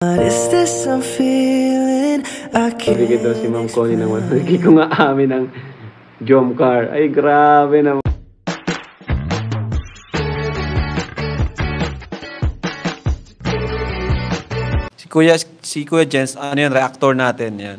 What is this I'm feeling? I can't. Bigyan daw si Ma'am Connie ng 100. Hindi ko nga amin ng Jomcar. Ay, grabe naman. Si Kuya Jens, ano yun, reactor natin yan.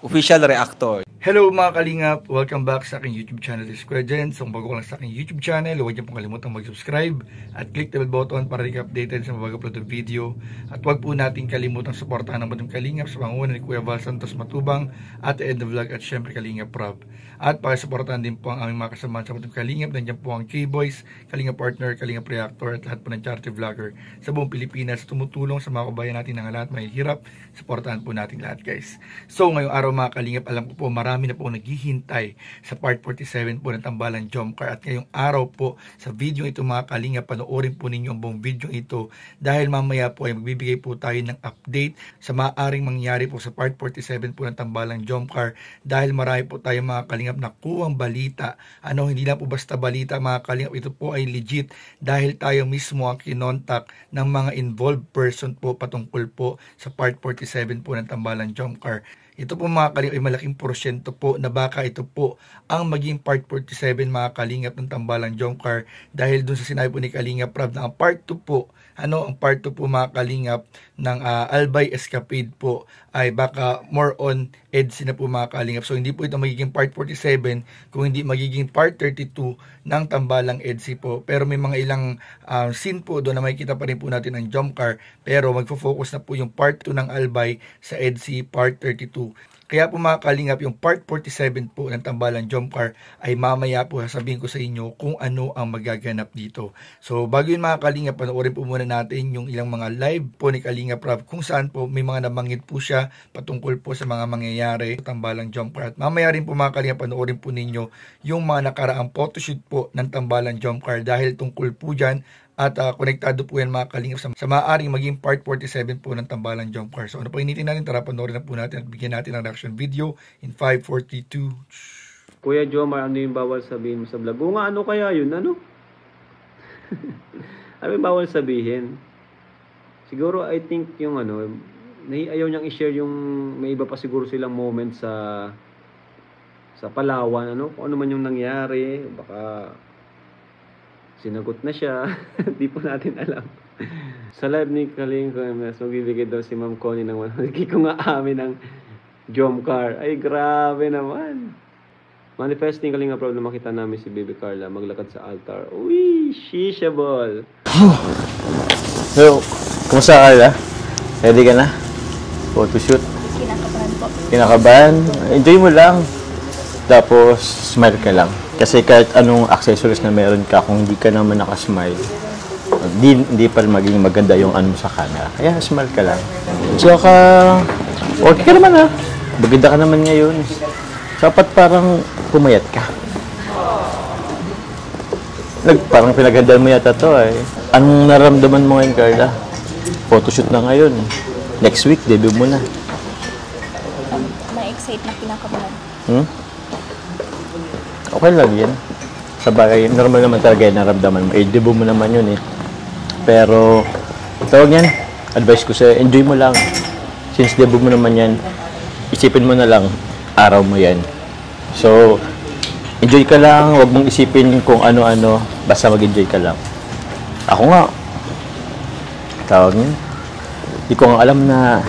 Official reactor. Hello mga kalingap! Welcome back sa aking YouTube channel. This is Kuya Jens. Kung bago ka lang sa aking YouTube channel, huwag niyo pong kalimutang mag-subscribe at click the bell button para rin updated sa mga upload ng video. At huwag po natin kalimutang suportahan ng Batong Kalingap sa pangunguna ni Kuya Val Santos Matubang at The End of Vlog at syempre Kalingap Rob. At pakisuportahan din po ang aming mga kasamahan sa Batong Kalingap. Nandiyan po ang K-Boys, Kalingap Partner, Kalingap Reactor at lahat po ng charity vlogger sa buong Pilipinas. Tumutulong sa mga kabayan natin ng lahat may hirap. Suportahan po natin lahat guys. So ngayong araw mga Kalingap, alam ko po marami na po naghihintay sa part 47 po ng Tambalang Jomcar. At ngayong araw po sa video ito mga Kalingap, panoorin po ninyo ang buong video ito dahil mamaya po ay magbibigay po tayo ng update sa maaaring mangyari po sa part 47 po ng Tambalang Jomcar dahil marami po tayo mga Kalingap nakuhang balita. Hindi na po basta balita mga Kalingap, ito po ay legit dahil tayo mismo ang kinontak ng mga involved person po patungkol po sa part 47 po ng Tambalang Jomcar. Ito po mga Kalingap ay malaking porsyento po na baka ito po ang maging part 47 mga Kalingap ng Tambalang Jomcar dahil dun sa sinabi po ni Kalingap Rob na ang part 2 po, ang part 2 po mga Kalingap ng Albay Escapade po ay baka more on EDSI na po mga Kalingap. So hindi po ito magiging part 47 kung hindi magiging part 32 ng Tambalang EDSI po. Pero may mga ilang scene po doon na makikita pa rin po natin ang Jomcar pero magfo-focus na po yung part 2 ng Albay sa EDSI part 32. Kaya po mga Kalingap, yung part 47 po ng Tambalang Jomcar ay mamaya po sasabihin ko sa inyo kung ano ang magaganap dito. So bago yun mga Kalingap, panoorin po muna natin yung ilang mga live po ni Kalingap Rob kung saan po may mga nabanggit po siya patungkol po sa mga mangyayari sa Tambalang Jomcar. At mamaya rin po mga Kalingap, panoorin po ninyo yung mga nakaraang photoshoot po ng Tambalang Jomcar dahil tungkol po dyan. At konektado po yan mga Kalingap sa maaaring maging part 47 po ng Tambalang Jomcar. So ano po initin natin? Tara panoorin na po natin at bigyan natin ng reaction video in 5, 4, 3, 2. Kuya Jomar, ano yung bawal sabihin mo sa vlog? O nga, ano kaya yun? Ano yung bawal sabihin? Siguro I think yung ayaw niyang i-share yung may iba pa siguro silang moment sa Palawan. Kung ano man yung nangyari, baka sinagot na siya. Di po natin alam. Sa live ni Kalingap, magbibigay daw si Ma'am Connie ng 100. Hindi ko nga amin ng Jomcar. Ay, grabe naman. Manifesting Kalingap Rob na makita namin si Baby Carla maglakad sa altar. Uy, shisha ball. So, kumusta Carla? Ready ka na? Photoshoot? Kinakabahan po. Kinakabahan? Enjoy mo lang. Tapos, smile ka lang. Kasi kahit anong accessories na meron ka, kung hindi ka naman nakasmile, hindi pa maging maganda yung sa camera. Kaya smile ka lang. So, okay ka naman ha. Maganda ka naman ngayon. Dapat parang pumayat ka. Parang pinagandaan mo yata to eh. Anong naramdaman mo ngayon, Carla? Photoshoot na ngayon. Next week, debut mo na. Na-excite na kinakabahan. Okay lang yan. Sabagay, normal naman talaga yung naramdaman mo. Debut mo naman yun eh. Pero, tawag yan, advice ko sa'yo, enjoy mo lang. Since debut mo naman yan, isipin mo na lang, araw mo yan. So, enjoy ka lang, huwag mong isipin kung ano-ano, basta mag-enjoy ka lang. Ako nga, tawag yan, hindi ko nga alam na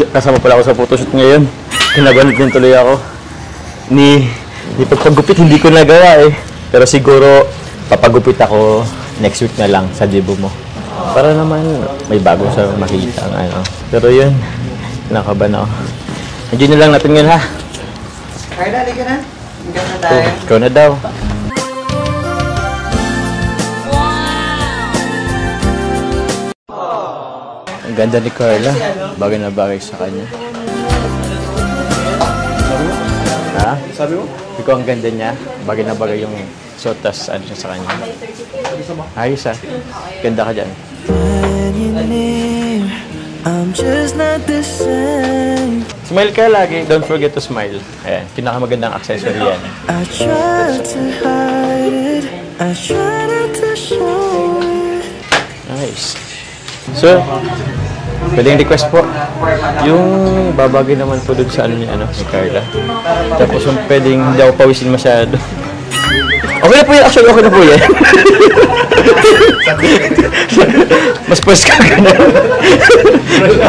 kasama pala ako sa photoshoot ngayon. Kinabanit din tuloy ako. Di pagpagupit, hindi ko nagawa eh. Pero siguro, papagupit ako next week na lang sa debut mo. Para naman, may bago sa makita. Pero yun, nakaban ako. Enjoy na lang natin ngayon ha. Carla, halika na. Hanggang na tayo. Ikaw na daw. Ang ganda ni Carla. Bagay na bagay sa kanya. Ha? Sabi mo? Ikaw ang ganda niya. Bagay na bagay yung sotas siya sa kanya. Ayos ha. Ganda ka dyan. I'm just not the same. Smile ka lagi. Don't forget to smile. Ayan. Pinakamagandang accessory yan. I try to hide it. I try not to show it. Nice. So, Pwedeng request po. Yung babagay naman po dun sa ano ni Carla. Tapos yung pwedeng hindi ako pawisin masyado. Okay na po yan. Actually, okay na po yan. Mas pwes ka na.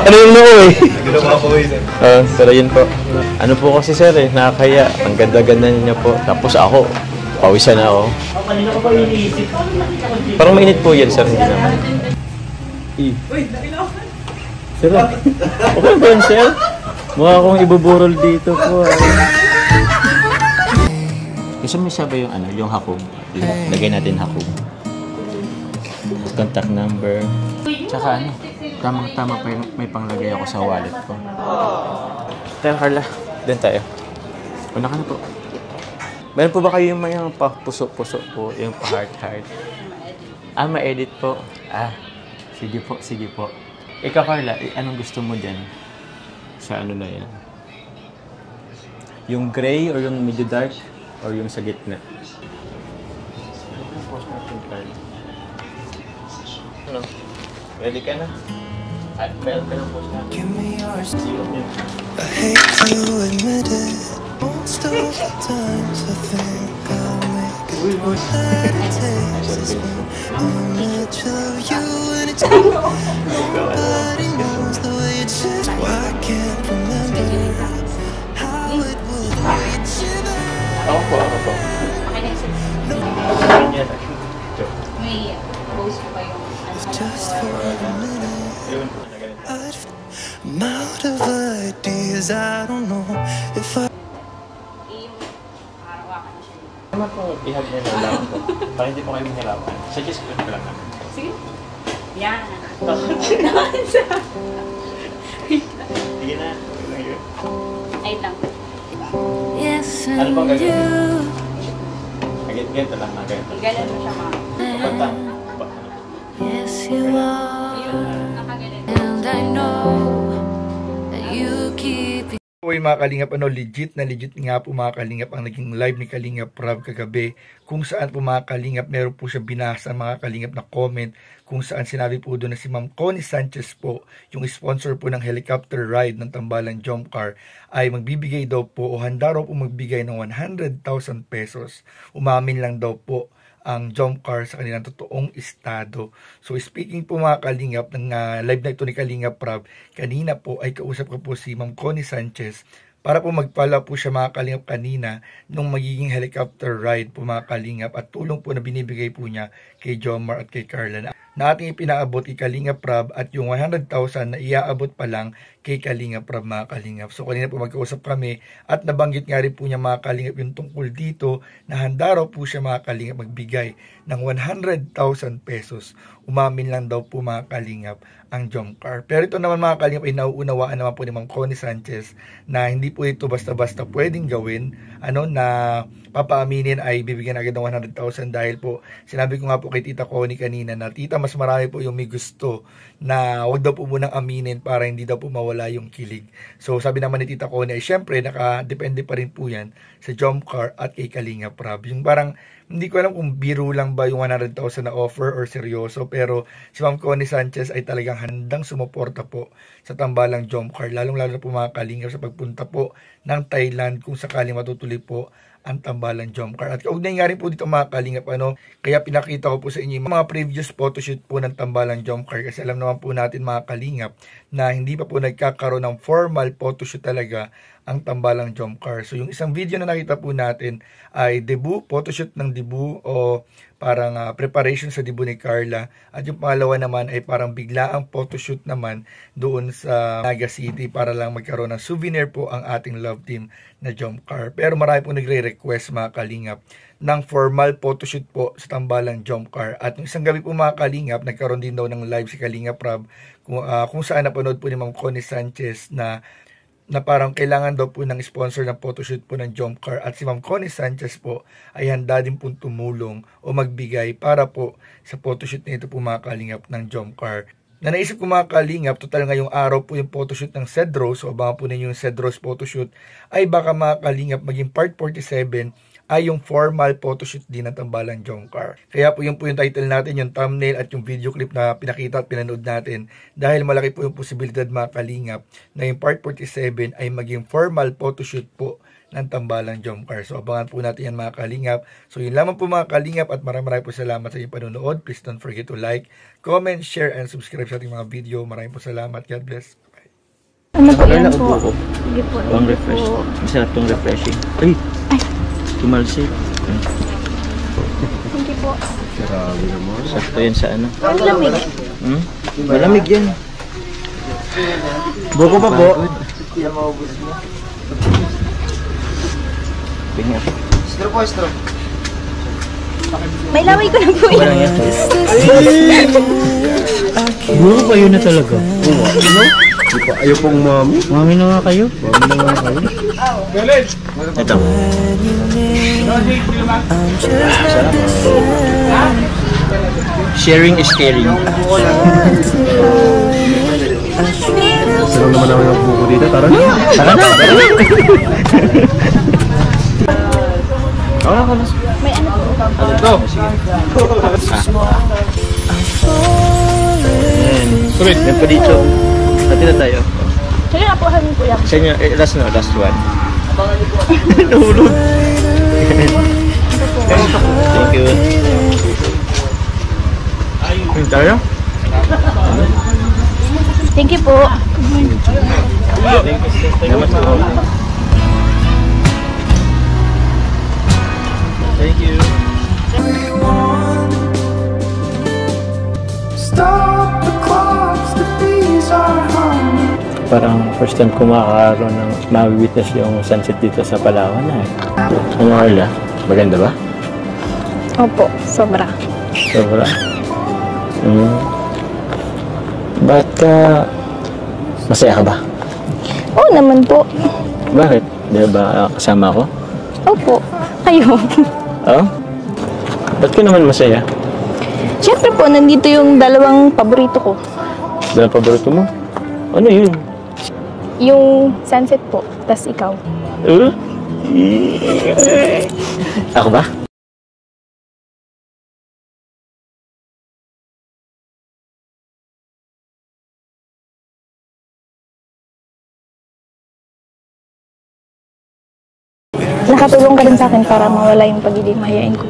Ano yung noo eh? Pero yun po. Ano po kasi sir eh, nakakaya. Ang ganda-ganda niya po. Tapos ako, pawisan na ako. Parang mainit po yan sir. Hindi naman. Sir, okay ba yun sir? Mukha akong ibuburol dito po. Gusto mo sabay yung yung hakog. Lagay natin hakog. Contact number. Tsaka tamang-tama pa may panglagay ako sa wallet ko. Tayo Carla, doon tayo. Una ka na po. Meron po ba kayo yung mga pa-puso-puso po, yung pa-heart-heart? Ma-edit po. Sige po, sige po. Ikaw Carla, anong gusto mo dyan? Sa ano na yan? Yung gray or yung medyo dark? Or yung sa gitna? Ano? Ready ka na? At bell ka ng post natin. Give me yours. I hate to admit it. Most of the times I think I'll make it. But it takes this image of you and it's nobody knows the way it's just. Why I can't remember how it would be together. Ako po. May post ko pa yung Just for a minute, I'm out of ideas. I don't know if I. araw-araw na siya. Naman po, ihag niya na lang po. Para hindi po kayo mahirapan. Suggest ko lang naman. Sige. Yan. Sige na. Ay lang. Yes, Ano bang gagawin? Ganito lang na ganito. Igalan mo siya mga. Pagka. yes, you are, Yun, nakagalan. and I know that you keep. Po yung mga Kalingap, legit nga po mga Kalingap ang naging live ni Kalingap Rob kagabi, kung saan po mga Kalingap meron po siya binasa mga Kalingap na comment, kung saan sinabi po doon na si Ma'am Connie Sanchez po, yung sponsor po ng helicopter ride ng Tambalang Jump Car, ay magbibigay daw po o handa raw po magbigay ng 100,000 pesos. Umamin lang daw po ang jump car sa kanilang totoong estado. So speaking po mga Kalingap, ng live na ito ni Kalingap Rob, kanina po ay kausap ko po si Ma'am Connie Sanchez para po magpala po siya mga Kalingap kanina nung magiging helicopter ride po mga Kalingap at tulong po na binibigay po niya kay Jomar at kay Carla na ating ipinaabot kay Kalingap Rob at yung 100,000 na iaabot pa lang kay Kalingap Rob mga Kalingap. So kanina po magkausap kami at nabanggit nga rin po niya mga Kalingap yung tungkol dito na handa raw po siya mga Kalingap magbigay ng 100,000 pesos. Umamin lang daw po mga Kalingap ang jump car. Pero ito naman mga Kalingap ay nauunawaan naman po ni Ma'am Connie Sanchez na hindi po ito basta-basta pwedeng gawin na papaaminin ay bibigyan agad ng 100,000 dahil po sinabi ko nga po kay Tita Connie kanina na tita mas marami po yung may gusto na wag daw po munang aminin para hindi daw po mawala yung kilig. So sabi naman ni Tita Connie ay syempre nakadepende pa rin po yan sa jump car at kay Kalingap Rob. Yung parang hindi ko alam kung biro lang ba yung 100,000 na offer or seryoso, pero si Ma'am Connie Sanchez ay talagang handang sumuporta po sa Tambalang Jump Car, lalong-lalo na po mga Kalingap sa pagpunta po ng Thailand kung sakaling matutuloy po ang Tambalang Jump Car. At kaugnay nga rin po dito mga Kalingap, kaya pinakita ko po sa inyo yung mga previous photoshoot po ng Tambalang Jump Car kasi alam naman po natin mga Kalingap na hindi pa po nagkakaroon ng formal photoshoot talaga ang Tambalang Jump Car. So yung isang video na nakita po natin ay debut, photoshoot ng debut o parang preparation sa debut ni Carla. At yung pangalawa naman ay parang biglaang photoshoot naman doon sa Naga City para lang magkaroon ng souvenir po ang ating love team na Jump Car. Pero marami po nagre-request mga Kalingap ng formal photoshoot po sa Tambalang Jump Car. At yung isang gabi po mga Kalingap, nagkaroon din daw ng live si Kalingap Rob kung saan napanood po ni Ma'am Connie Sanchez na parang kailangan daw po ng sponsor ng photoshoot po ng Jump Car at si Ma'am Connie Sanchez po ay handa din po tumulong o magbigay para po sa photoshoot nito po mga Kalingap ng Jump Car. Na naisip ko mga Kalingap, total ngayong araw po yung photoshoot ng Cedros, so abangan po ninyo yung Cedros photoshoot, ay baka mga Kalingap maging part 47 ay yung formal photoshoot din ng Tambalang Jomcar. Kaya po yun po yung title natin, yung thumbnail at yung video clip na pinakita at pinanood natin. Dahil malaki po yung posibilidad mga kalingap na yung part 47 ay maging formal photoshoot po ng Tambalang Jomcar. So abangan po natin yan mga kalingap. So yun lamang po mga kalingap at maraming po salamat sa inyong panonood. Please don't forget to like, comment, share, and subscribe sa ating mga video. Maraming po salamat. God bless. Bye. Ano po yan po? Upo ko. Sige po. Pang refresh. Masarap tong refreshing. Ay! Tumalsik. Thank you po. Grabe naman. Sakto yan sa ano. Ang lamig. Malamig yan. Buko pa po. Pinga. Straw po, straw. May laway ko na po yan. Walang yan. Buko pa yun na talaga. Ayaw pong mami. Mami na nga kayo. Ito. Sharing is caring. Sarang naman naman yung buko dito. Tara na. Tara na. May ano po. Ito. Yan. Yan pa dito. Dati na tayo. Sige na po, hamin po yan. Sa inyo, last one. Nahulog. Thank you. Tayo? Thank you po. Salamat po. Thank you. Stop the clocks, the bees are humming. Parang first time ko makakaroon ng mawitness yung sunset dito sa Palawan na eh. Ano Carla? Maganda ba? Opo, sobra. Sobra? Ba't ka... Masaya ka ba? Oo naman po. Bakit? Di ba kasama ko? Opo. Kayo. Oo? Ba't ka naman masaya? Siyempre po, nandito yung dalawang paborito ko. Dahil paborito mo? Ano yun? Yung sunset po, tas ikaw. Ako ba? Nakatulong ka rin sa akin para mawala yung pagiging mahihain ko.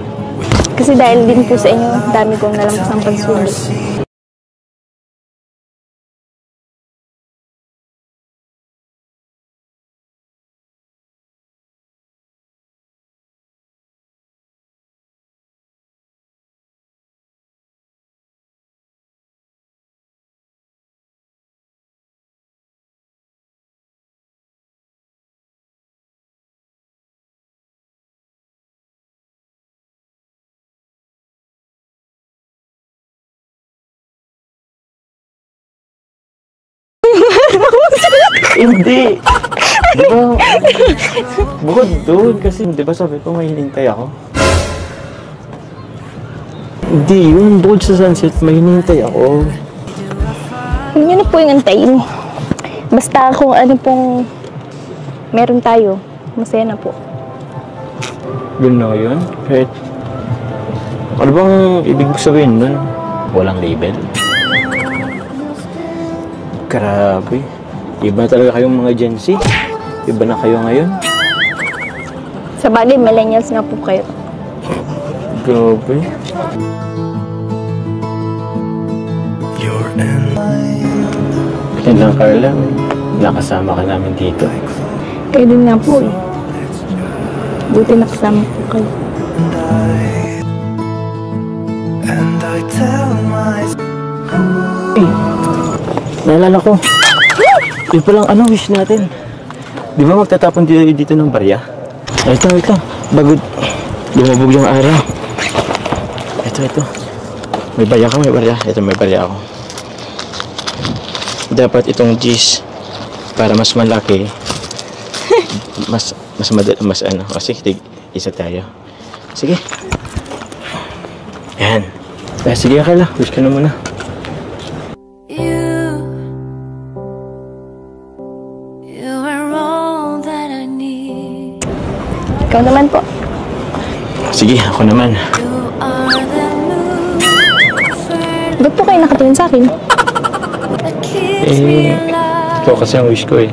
Kasi dahil din po sa inyo, dami kong nalampas ng pagsulit. Hindi! Di ba? Bukod doon kasi di ba sabi ko may hinintay ako? Hindi yun. Bukod sa sunset may hinintay ako. Huwag niyo na po yung antayin. Basta kung ano pong meron tayo, masaya na po. Yun na yun? Kahit... Ano bang ibig sabihin nun? Walang label? Grabe. Iba talaga kayong mga Gen Z. Iba na kayo ngayon. Sa bagay, millennials nga po kayo. Grabe. You're in Yan lang, Carla. Nakasama ka namin dito. Kayo din nga po eh. Buti nakasama po kayo. and I tell myself Naalala ko. Yun palang wish natin. Di ba magtatapon dito ng barya? Ito. Bago lumabog yung araw. Ito. May barya ka, may barya. Ito, may barya ako. Dapat itong G's para mas malaki. mas madali, mas ano. Kasi isa tayo. Sige. Yan. Sige, Carla. Wish ka na muna. Ikaw naman po. Sige, ako naman. Ba't po kayo nakatingin sa akin? Eh, ikaw kasi ang wish ko eh.